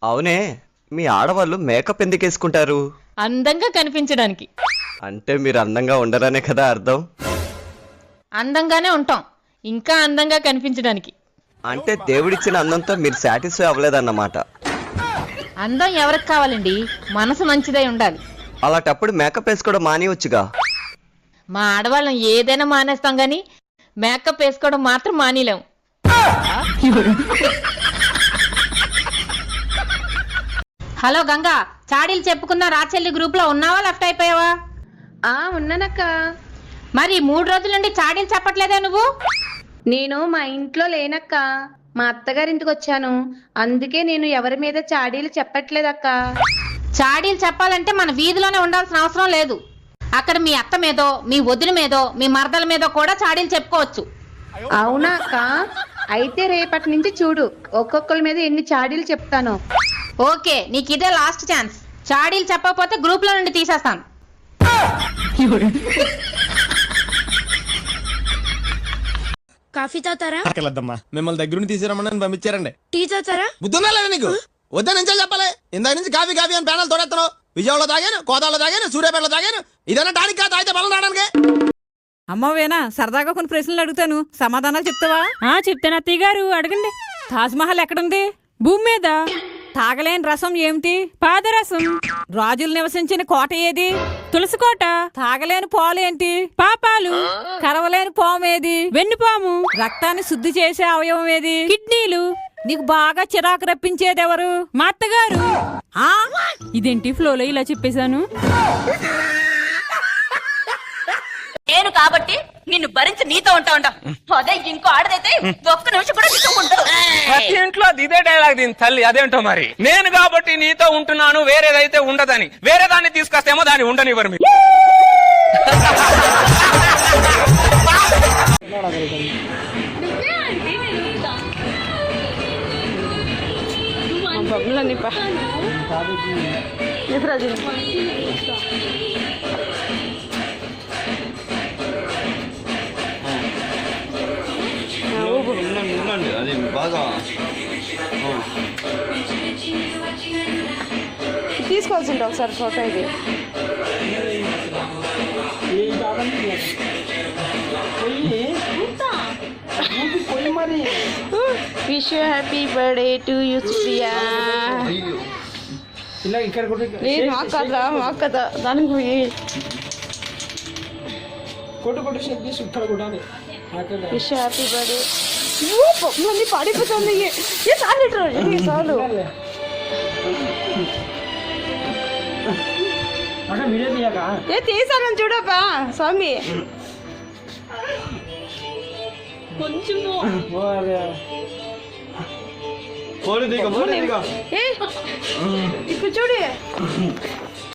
అవునే, మీ ఆడవాళ్ళు మేకప్ ఎందుకు వేసుకుంటారు? అందంగా కనిపించడానికి. అంటే మీరు అందంగా ఉండరనే కదా అర్థం? అందంగానే ఉంటాం, ఇంకా అందంగా కనిపించడానికి. అంటే దేవుడిచ్చిన అందంతో మీరు సాటిస్ఫై అవ్వలేదన్నమాట. అందం ఎవరికి కావాలండి? మనసు మంచిదై ఉండాలి. అలాంటప్పుడు మేకప్ వేసుకోవడం మానేయొచ్చుగా. మా ఆడవాళ్ళం ఏదైనా మానేస్తాం గాని మేకప్ వేసుకోవడం మాత్రం మానేలేం. హలో గంగా, చాడీలు చెప్పుకున్న రాచెల్లి గ్రూప్ లో ఉన్నావా, లెఫ్ట్ అయిపోయావా? ఉన్నానక్క. మరి 3 రోజుల నుండి చాడీలు చెప్పట్లేదే నువ్వు? నేను మా ఇంట్లో లేనక్క, మా అత్తగారింటికి వచ్చాను. అందుకే నేను ఎవరి మీద చాడీలు చెప్పట్లేదక్క. చాడీలు చెప్పాలంటే మన వీధిలోనే ఉండాల్సిన అవసరం లేదు. అక్కడ మీ అత్త మీదో, మీ వదిన మీదో, మీ మరదల మీదో కూడా చాడీలు చెప్పుకోవచ్చు. అవునా అక్క? అయితే రేపటి నుంచి చూడు, ఒక్కొక్కరి మీద ఎన్ని చాడీలు చెప్తాను. ఓకే, నీకు ఇదే లాస్ట్ ఛాన్స్. చాడీలు చెప్పకపోతే గ్రూప్ లో నుండి తీసేస్తాను. కాఫీ తాగుతారా? మిమ్మల్ని దగ్గర నుండి తీసుకురమ్మని పంపించారండి. టీ తాగుతారా? బుద్ధుందా లేదా నీకు? వద్దని నుంచి చెప్పాలి. ఇందాక నుంచి కాఫీ కాఫీ అని ప్యానల్ తోడెత్తాను. విజయవాడలో తాగాను, కోదాడలో తాగాను, సూర్యాపేటలో తాగాను. ఇదన్నా టానిక్ కాదు, తాగితే బలం రావడానికి. అమ్మవేనా, సరదాగా కొన్ని ప్రశ్నలు అడుగుతాను, సమాధానాలు చెప్తావా? చెప్తాను అత్తయ్య గారు, అడగండి. తాజ్మహల్ ఎక్కడుంది? భూమి మీద. తాగలేని రసం ఏమిటి? పాదరసం. రాజులు నివసించిన కోట ఏది? తులసికోట. తాగలేని పాలు ఏంటి? పాపాలు. కరవలేని పాము ఏది? వెన్నుపాము. రక్తాన్ని శుద్ధి చేసే అవయవం ఏది? కిడ్నీలు. నీకు బాగా చిరాకు రప్పించేదెవరు? మా అత్తగారు. ఇదేంటి ఫ్లోలో ఇలా చెప్పేశాను? నేను కాబట్టి నిన్ను భరించి నీతో ఉంటా. అదే ఇంకో ఆడదైతే ఒక్క నిమిషం కూడా నీతో ఉండదు. ప్రతి ఇంట్లో అది ఇదే డైలాగ్ దీని తల్లి. అదేంటో మరి. నేను కాబట్టి నీతో ఉంటున్నాను, వేరేదైతే ఉండదని. వేరే దాన్ని తీసుకొస్తేమో దాన్ని ఉండనివ్వరు మీరు. అది బాగా తీసుకోవాల్సింది ఒకసారి ఫోటో. ఇది wish you happy birthday to you Priya. మాకు కదా దానికి పోయి విష్ హ్యాపీ బర్త్డే. పడిపోతుంది చాలు. తీసాను చూడప్పా స్వామి. కొంచెము ఇప్పుడు చూడు.